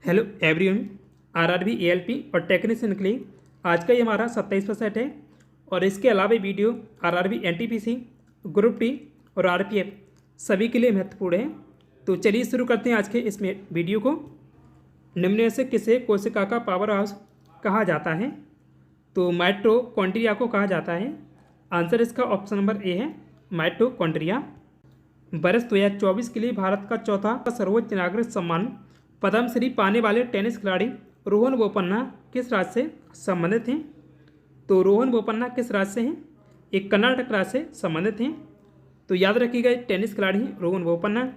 Hello everyone. RRB ALP और technician के लिए आज का ये हमारा 27% है। और इसके अलावा video RRB NTPC, group D और आरपीएफ सभी के लिए महत्वपूर्ण है। तो चलिए शुरू करते हैं आज के इस वीडियो को। निम्न में से किसे कोशिका का पावर हाउस कहा जाता है? तो माइटोकॉन्ड्रिया को कहा जाता है। आंसर इसका ऑप्शन नंबर ए है, माइटोकॉन्ड्रिया। वर्ष 2024 के लिए भारत का चौथा सर्वोच्च नागरिक सम्मान पद्मश्री पाने वाले टेनिस खिलाड़ी रोहन बोपन्ना किस राज्य से संबंधित हैं? तो रोहन बोपन्ना किस राज्य से हैं? एक कर्नाटक राज्य से संबंधित हैं। तो याद रखिएगा, टेनिस खिलाड़ी हैं रोहन बोपन्ना।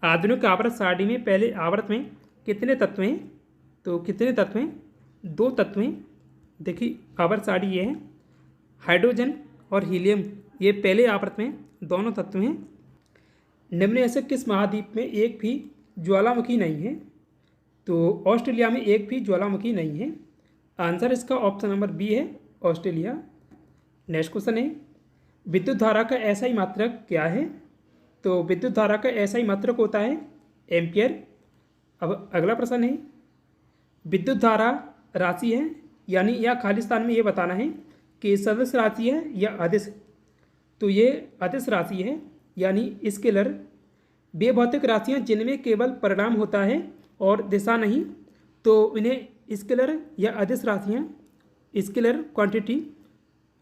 आधुनिक आवर्त सारणी में पहले आवर्त में कितने तत्व हैं? तो कितने तत्व हैं? 2 तत्व हैं। देखिए आवर्त सारणी ये है, हाइड्रोजन और हीलियम, ये पहले आवर्त में दोनों तत्व हैं। निम्न में से किस महाद्वीप में एक भी ज्वालामुखी नहीं है? तो ऑस्ट्रेलिया में एक भी ज्वालामुखी नहीं है। आंसर इसका ऑप्शन नंबर बी है, ऑस्ट्रेलिया। नेक्स्ट क्वेश्चन है, विद्युत धारा का एसआई मात्रक क्या है? तो विद्युत धारा का एसआई मात्रक होता है एम्पियर। अब अगला प्रश्न है, विद्युत धारा राशि है, यानी या खालिस्तान में ये बताना है कि सदिश राशि है या अदिश। तो ये अदिश राशि है, यानी स्केलर। वे भौतिक राशियाँ जिनमें केवल परिणाम होता है और दिशा नहीं, तो इन्हें स्केलर या अदिश राशियाँ, स्केलर क्वांटिटी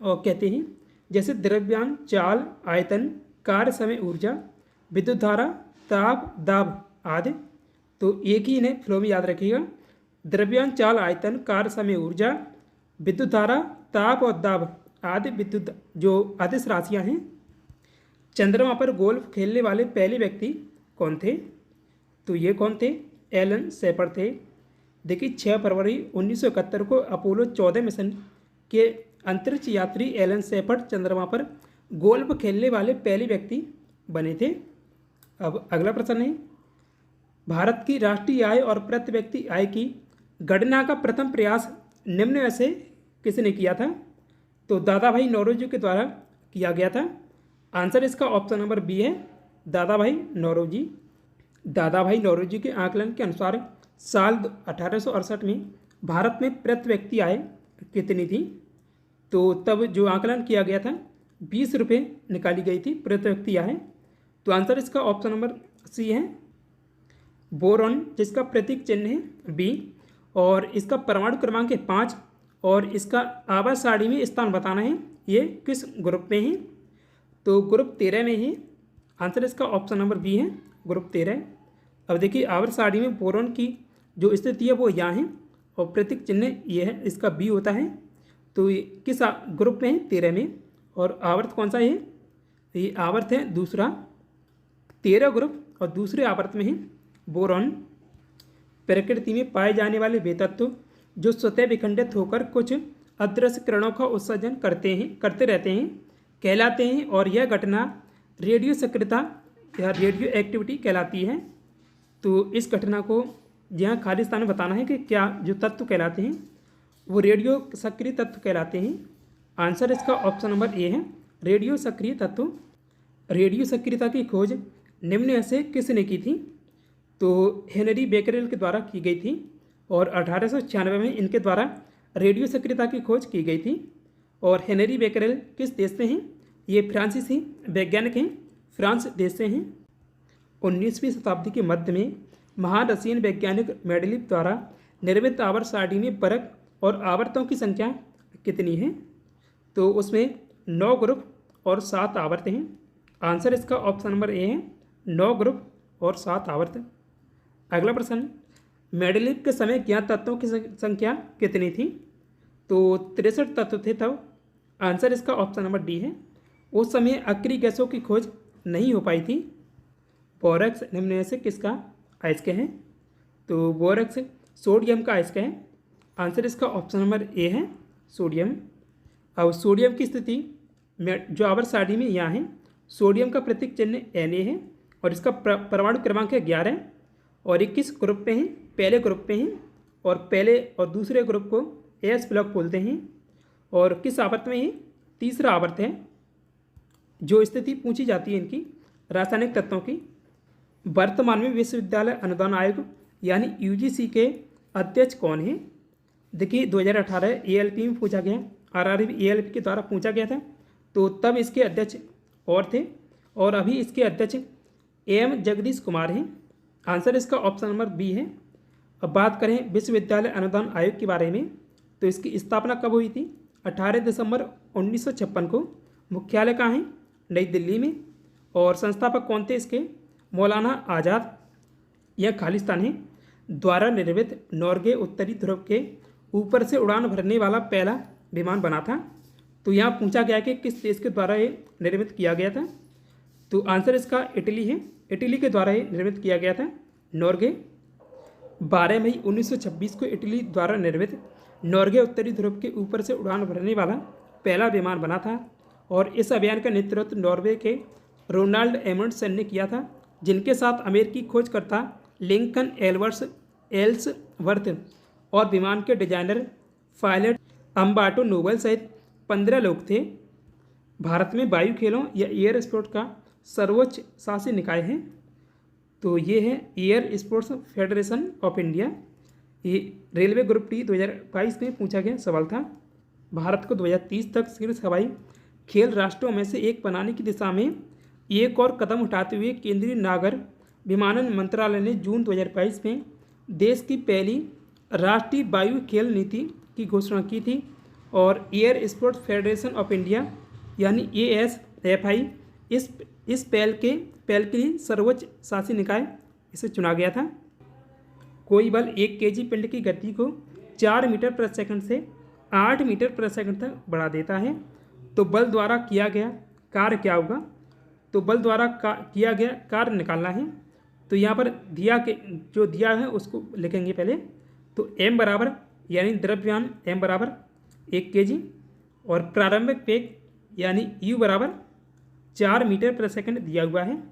कहते हैं। जैसे द्रव्यमान, चाल, आयतन, कार्य, समय, ऊर्जा, विद्युत धारा, ताप, दाब आदि। तो एक ही इन्हें फ्लो में याद रखिएगा, द्रव्यमान, चाल, आयतन, कार्य, समय, ऊर्जा, विद्युत धारा, ताप और दाब आदि विद्युत जो अदिश राशियाँ हैं। चंद्रमा पर गोल्फ खेलने वाले पहले व्यक्ति कौन थे? तो ये कौन थे? एलन शेपर्ड थे। देखिए 6 फरवरी 1971 को अपोलो 14 मिशन के अंतरिक्ष यात्री एलन शेपर्ड चंद्रमा पर गोल्फ खेलने वाले पहले व्यक्ति बने थे। अब अगला प्रश्न है, भारत की राष्ट्रीय आय और प्रति व्यक्ति आय की गणना का प्रथम प्रयास निम्न में से किसने किया था? तो दादाभाई नौरोजी के द्वारा किया गया था। आंसर इसका ऑप्शन नंबर बी है, दादाभाई नौरोजी। दादाभाई नौरोजी के आकलन के अनुसार साल 1868 में भारत में प्रति व्यक्ति आय कितनी थी? तो तब जो आकलन किया गया था 20 रुपये निकाली गई थी प्रति व्यक्ति आय। तो आंसर इसका ऑप्शन नंबर सी है, बोरॉन, जिसका प्रतीक चिन्ह है बी, और इसका परमाणु क्रमांक है 5, और इसका आवर्त सारणी में स्थान बताना है, ये किस ग्रुप में है? तो ग्रुप 13 में है। आंसर इसका ऑप्शन नंबर बी है, ग्रुप 13। अब देखिए आवर्त सारणी में बोरॉन की जो स्थिति है वो यहाँ है और प्रतीक चिन्ह ये है, इसका बी होता है। तो ये किस ग्रुप में है? 13 में। और आवर्त कौन सा है? ये आवर्त है दूसरा, 13 ग्रुप और दूसरे आवर्त में है बोरॉन। प्रकृति में पाए जाने वाले वे तत्व जो स्वतः विखंडित होकर कुछ अदृश्य किरणों का उत्सर्जन करते रहते हैं कहलाते हैं, और यह घटना रेडियो सक्रियता या रेडियो एक्टिविटी कहलाती है। तो इस घटना को यहाँ खालिस्तान में बताना है कि क्या जो तत्व कहलाते हैं वो रेडियो सक्रिय तत्व कहलाते हैं। आंसर इसका ऑप्शन नंबर ए है, रेडियो सक्रिय तत्व। रेडियो सक्रियता की खोज निम्न में से किसने की थी? तो हेनरी बेकरेल के द्वारा की गई थी, और 1896 में इनके द्वारा रेडियो सक्रियता की खोज की गई थी। और हेनरी बेकरेल किस देश से हैं? ये फ्रांसीसी वैज्ञानिक हैं, फ्रांस देश से हैं। 19वीं शताब्दी के मध्य में महान रशियन वैज्ञानिक मेंडलीव द्वारा निर्मित आवर्त सारणी में वर्ग और आवर्तों की संख्या कितनी है? तो उसमें 9 ग्रुप और 7 आवर्त हैं। आंसर इसका ऑप्शन नंबर ए है, 9 ग्रुप और 7 आवर्त। अगला प्रश्न, मेंडलीव के समय ज्ञात तत्वों की संख्या कितनी थी? तो 63 तत्व थे तब। आंसर इसका ऑप्शन नंबर डी है। उस समय अक्रिय गैसों की खोज नहीं हो पाई थी। बोरॉक्स निम्न में से किसका अयस्क है? तो बोरॉक्स सोडियम का अयस्क है। आंसर इसका ऑप्शन नंबर ए है, सोडियम। अब सोडियम की स्थिति में जो आवर्त सारणी में यहाँ है, सोडियम का प्रतीक चिन्ह Na है, और इसका परमाणु क्रमांक है 11, और 21 ग्रुप पे हैं, पहले ग्रुप पे हैं, और पहले और दूसरे ग्रुप को एस ब्लॉक बोलते हैं। और किस आवर्त में है? तीसरा आवर्त है। जो स्थिति पूछी जाती है इनकी रासायनिक तत्वों की। वर्तमान में विश्वविद्यालय अनुदान आयोग यानी यूजीसी के अध्यक्ष कौन है। देखिए 2018 एएलपी में पूछा गया, आरआरबी एएलपी के द्वारा पूछा गया था, तो तब इसके अध्यक्ष और थे, और अभी इसके अध्यक्ष एम जगदीश कुमार हैं। आंसर इसका ऑप्शन नंबर बी है। अब बात करें विश्वविद्यालय अनुदान आयोग के बारे में, तो इसकी स्थापना कब हुई थी? 18 दिसंबर 1956 को। मुख्यालय कहाँ है? नई दिल्ली में। और संस्थापक कौन थे इसके? मौलाना आज़ाद या खालिस्तान है द्वारा निर्मित नॉर्वे उत्तरी ध्रुव के ऊपर से उड़ान भरने वाला पहला विमान बना था। तो यहाँ पूछा गया कि किस देश के द्वारा ये निर्मित किया गया था, तो आंसर इसका इटली है। इटली के द्वारा ये निर्मित किया गया था, नॉर्वे। 12 मई 1926 को इटली द्वारा निर्मित नॉर्वे उत्तरी ध्रुव के ऊपर से उड़ान भरने वाला पहला विमान बना था। और इस अभियान का नेतृत्व नॉर्वे के रोनाल्ड एमंडसन ने किया था, जिनके साथ अमेरिकी खोजकर्ता लिंकन एल्सवर्थ और विमान के डिजाइनर पायलट अम्बाटो नोबल सहित 15 लोग थे। भारत में वायु खेलों या एयर स्पोर्ट का सर्वोच्च शासी निकाय है, तो ये है air sports federation of India. ये रेलवे ग्रुप टी 2022 में पूछा गया सवाल था। भारत को 2030 तक शीर्ष हवाई खेल राष्ट्रों में से एक बनाने की दिशा में एक और कदम उठाते हुए केंद्रीय नागर विमानन मंत्रालय ने जून 2022 में देश की पहली राष्ट्रीय वायु खेल नीति की घोषणा की थी। और air sports federation of India यानी ASFI इस पहल के लिए सर्वोच्च शासी निकाय इसे चुना गया था। कोई बल 1 kg पिंड की गति को 4 मीटर प्रति सेकंड से 8 मीटर प्रति सेकंड तक बढ़ा देता है। तो बल द्वारा किया गया कार्य क्या होगा? तो बल द्वारा किया गया कार्य निकालना है। तो यहाँ पर जो दिया है उसको लिखेंगे पहले। तो m बराबर यानी द्रव्यमान m बराबर 1 kg और प्रारंभिक वेग यानी u बराबर 4 मीटर प्रति सेकंड दिया हुआ है,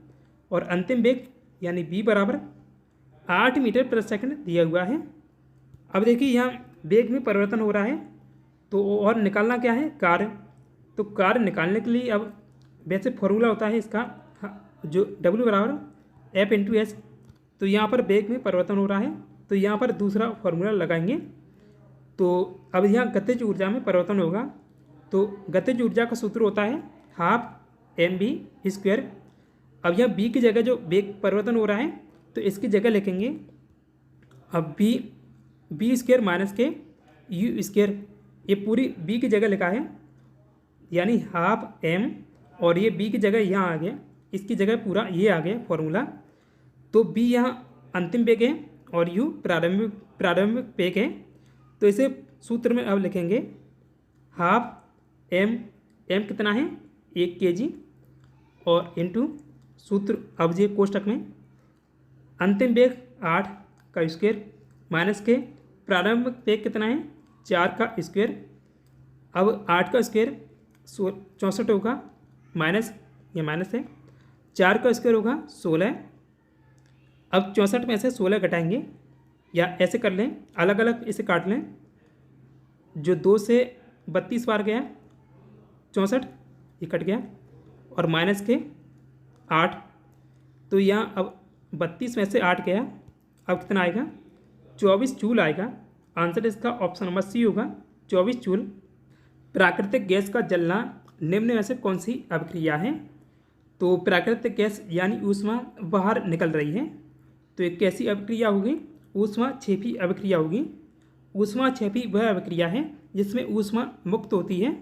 और अंतिम वेग यानी v बराबर 8 मीटर प्रति सेकंड दिया हुआ है। अब देखिए यहाँ वेग में परिवर्तन हो रहा है, तो और निकालना क्या है? कार्य। तो कार्य निकालने के लिए अब वैसे फॉर्मूला होता है इसका, जो W बराबर F इंटू एच। तो यहाँ पर वेग में परिवर्तन हो रहा है, तो यहाँ पर दूसरा फॉर्मूला लगाएंगे। तो अब यहाँ गतिज ऊर्जा में परिवर्तन होगा, तो गतिज ऊर्जा का सूत्र होता है हाफ mv²। अब यहाँ b की जगह जो वेग परिवर्तन हो रहा है तो इसकी जगह लिखेंगे अब b² माइनस के u²। ये पूरी b की जगह लिखा है यानी हाफ m, और ये b की जगह यहाँ आ गया, इसकी जगह पूरा ये आ गया फॉर्मूला। तो b यहाँ अंतिम वेग है और u प्रारंभिक वेग है। तो इसे सूत्र में अब लिखेंगे हाफ m कितना है? 1 kg और इंटू सूत्र अब ये कोष्टक में अंतिम वेग 8 का स्क्वायर माइनस के प्रारंभिक वेग कितना है? 4 का स्क्वायर। अब 8 का स्क्वायर 64 होगा, माइनस ये माइनस है, 4 का स्क्वायर होगा 16। अब 64 में से 16 घटाएंगे, या ऐसे कर लें अलग अलग इसे काट लें। जो 2 से 32 बार गया 64 ये कट गया, और माइनस के 8। तो यहाँ अब 32 में से 8 गया, अब कितना आएगा? 24 जूल आएगा। आंसर इसका ऑप्शन नंबर सी होगा, 24 जूल। प्राकृतिक गैस का जलना निम्न में से कौन सी अभिक्रिया है? तो प्राकृतिक गैस यानी ऊष्मा बाहर निकल रही है, तो एक कैसी अभिक्रिया होगी? ऊष्मा क्षेपी अभिक्रिया होगी। ऊष्मा क्षेपी वह अभिक्रिया है जिसमें ऊष्मा मुक्त होती है।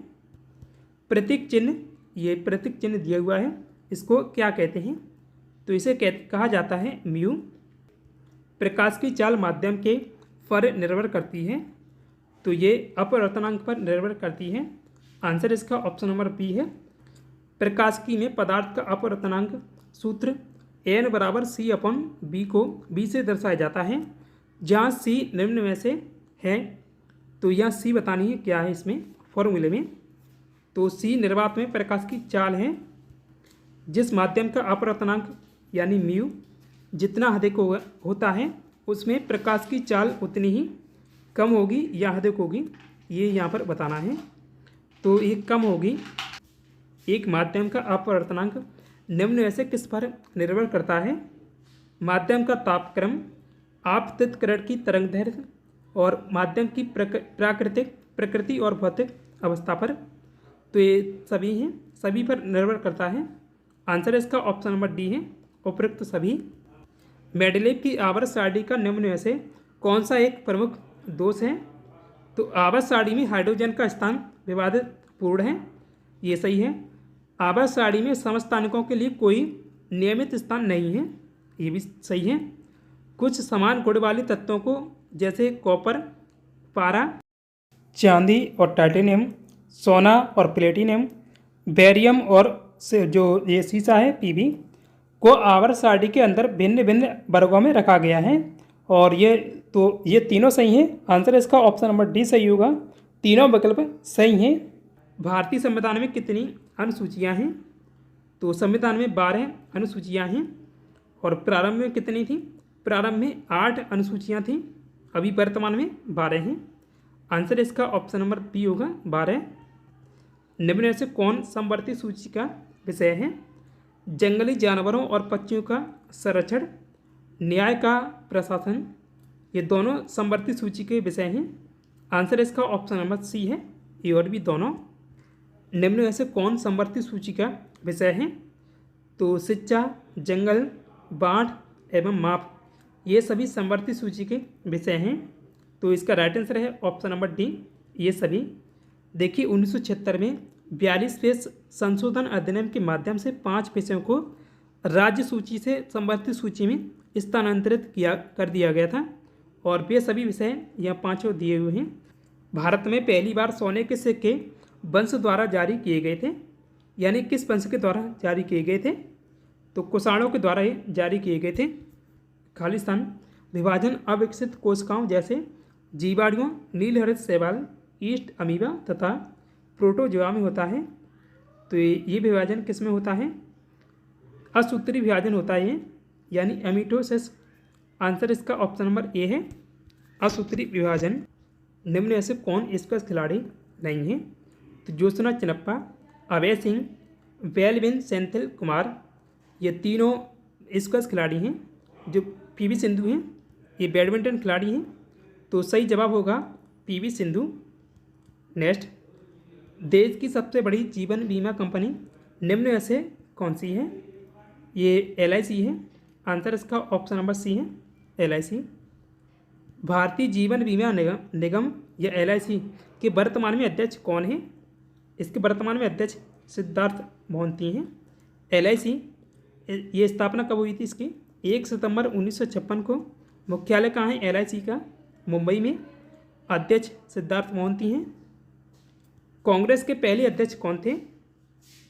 प्रतीक चिन्ह, ये प्रतीक चिन्ह दिया हुआ है, इसको क्या कहते हैं? तो इसे कहा जाता है म्यू। प्रकाश की चाल माध्यम के पर निर्भर करती है, तो ये अपवर्तनांक पर निर्भर करती है। आंसर इसका ऑप्शन नंबर बी है। प्रकाशिकी में पदार्थ का अपवर्तनांक सूत्र n बराबर c/b को b से दर्शाया जाता है, जहाँ c निम्न में से है। तो यहाँ c बतानी है क्या है इसमें फॉर्मूले में। तो c निर्वात में प्रकाश की चाल है, जिस माध्यम का अपवर्तनांक यानी म्यू जितना अधिक होता है उसमें प्रकाश की चाल उतनी ही कम होगी या अधिक होगी, ये यहाँ पर बताना है। तो ये कम होगी। एक माध्यम का अपवर्तनांक निम्न में से किस पर निर्भर करता है? माध्यम का तापक्रम, आपतितकरण की तरंगदैर्घ्य और माध्यम की प्राकृतिक प्रकृति और भौतिक अवस्था पर। तो ये सभी हैं, सभी पर निर्भर करता है। आंसर इसका ऑप्शन नंबर डी है, उपयुक्त सभी। मेंडेलीव की आवर्त सारणी का निम्न में से कौन सा एक प्रमुख दोष है? तो आवर्त सारणी में हाइड्रोजन का स्थान विवादित पूर्ण है, ये सही है। आवर्त सारणी में समस्थानिकों के लिए कोई नियमित स्थान नहीं है, ये भी सही है। कुछ समान गुण वाले तत्वों को जैसे कॉपर, पारा, चांदी और टाइटेनियम, सोना और प्लेटिनियम, बेरियम और से जो ये सीसा है पीबी को आवर्त सारणी के अंदर भिन्न भिन्न वर्गों में रखा गया है। और ये तीनों सही हैं। आंसर इसका ऑप्शन नंबर डी सही होगा, तीनों विकल्प सही हैं। भारतीय संविधान में कितनी अनुसूचियां हैं? तो संविधान में 12 अनुसूचियां हैं। और प्रारंभ में कितनी थी? प्रारंभ में 8 अनुसूचियां थीं, अभी वर्तमान में 12 हैं। आंसर इसका ऑप्शन नंबर बी होगा, 12। निम्न में से कौन समवर्ती सूची का विषय है? जंगली जानवरों और पक्षियों का संरक्षण, न्याय का प्रशासन, ये दोनों समवर्ती सूची के विषय हैं। आंसर इसका ऑप्शन नंबर सी है, ये और भी दोनों। निम्न में से कौन समवर्ती सूची का विषय है? तो शिक्षा, जंगल, बाढ़ एवं माप, ये सभी समवर्ती सूची के विषय हैं। तो इसका राइट आंसर है ऑप्शन नंबर डी, ये सभी। देखिए 1976 में 42वें संशोधन अधिनियम के माध्यम से 5 विषयों को राज्य सूची से समवर्ती सूची में स्थानांतरित कर दिया गया था। और वे सभी विषय यहाँ 5 दिए हुए हैं। भारत में पहली बार सोने के सिक्के वंश द्वारा जारी किए गए थे, यानी किस वंश के द्वारा जारी किए गए थे? तो कुषाणों के द्वारा ये जारी किए गए थे। खालिस्तान विभाजन अविकसित कोशिकाओं जैसे जीवाणुओं, नीलहरित शैवाल, ईस्ट अमीबा तथा प्रोटोजोआ में होता है। तो ये विभाजन किस में होता है? असूत्री विभाजन होता है ये, यानी एमिटोसिस। आंसर इसका ऑप्शन नंबर ए है, असूत्री विभाजन। निम्न में से कौन स्क्वैश खिलाड़ी नहीं है? तो ज्योत्सना चिनप्पा, अभय सिंह, वेलविन सेंथिल कुमार, ये तीनों स्क्वैश खिलाड़ी हैं। जो पीवी सिंधु हैं, ये बैडमिंटन खिलाड़ी हैं। तो सही जवाब होगा पीवी सिंधु। नेक्स्ट, देश की सबसे बड़ी जीवन बीमा कंपनी निम्न में से कौन सी है? ये LIC है। आंसर इसका ऑप्शन नंबर सी है, LIC। भारतीय जीवन बीमा निगम या LIC के वर्तमान में अध्यक्ष कौन है? इसके वर्तमान में अध्यक्ष सिद्धार्थ मोहंती हैं। LIC ये स्थापना कब हुई थी इसकी? 1 सितंबर 1956 को। मुख्यालय कहाँ है LIC का? मुंबई में। अध्यक्ष सिद्धार्थ मोहंती हैं। कांग्रेस के पहले अध्यक्ष कौन थे?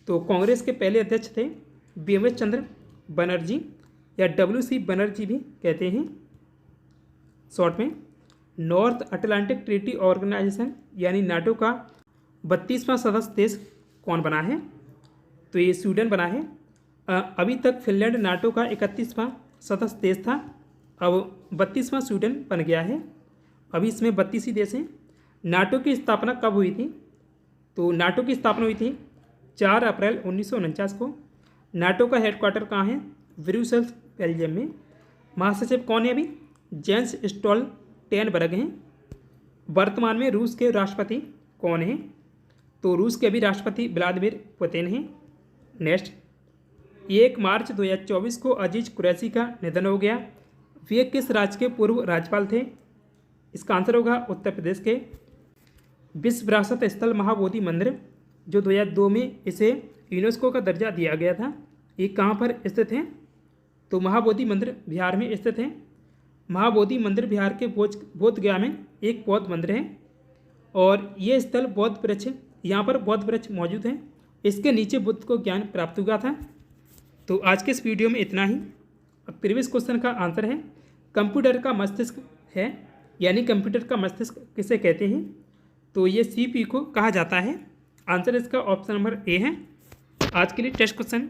तो कांग्रेस के पहले अध्यक्ष थे BMS चंद्र बनर्जी, या WC बनर्जी भी कहते हैं शॉर्ट में। नॉर्थ अटलांटिक ट्रीटी ऑर्गेनाइजेशन यानी नाटो का 32वां सदस्य देश कौन बना है? तो ये स्वीडन बना है। अभी तक फिनलैंड नाटो का 31वां सदस्य देश था, अब 32वां स्वीडन बन गया है। अभी इसमें 32 ही देश हैं। नाटो की स्थापना कब हुई थी? तो नाटो की स्थापना हुई थी 4 अप्रैल 1949 को। नाटो का हेडक्वार्टर कहाँ है? ब्रुसेल्स, बेल्जियम में। महासचिव कौन है अभी? जेंस स्टोल्टेनबर्ग हैं। वर्तमान में रूस के राष्ट्रपति कौन हैं? तो रूस के अभी राष्ट्रपति व्लादिमीर पुतिन हैं। नेक्स्ट, 1 मार्च 2024 को अजीज कुरैशी का निधन हो गया। वे किस राज्य के पूर्व राज्यपाल थे? इसका आंसर होगा उत्तर प्रदेश के। विश्व विरासत स्थल महाबोधि मंदिर, जो 2002 में इसे यूनेस्को का दर्जा दिया गया था, ये कहाँ पर स्थित है? तो महाबोधि मंदिर बिहार में स्थित है। महाबोधि मंदिर बिहार के बोध गया में एक बौद्ध मंदिर है। और ये स्थल बौद्ध वृक्ष, यहाँ पर बौद्ध वृक्ष मौजूद हैं। इसके नीचे बुद्ध को ज्ञान प्राप्त हुआ था। तो आज के इस वीडियो में इतना ही। अब प्रीवियस क्वेश्चन का आंसर है कंप्यूटर का मस्तिष्क है, यानी कंप्यूटर का मस्तिष्क किसे कहते हैं? तो ये CPU को कहा जाता है। आंसर इसका ऑप्शन नंबर ए है। आज के लिए टेस्ट क्वेश्चन,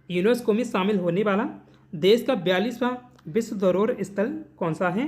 यूनेस्को में शामिल होने वाला देश का 42वां विश्व धरोहर स्थल कौन सा है?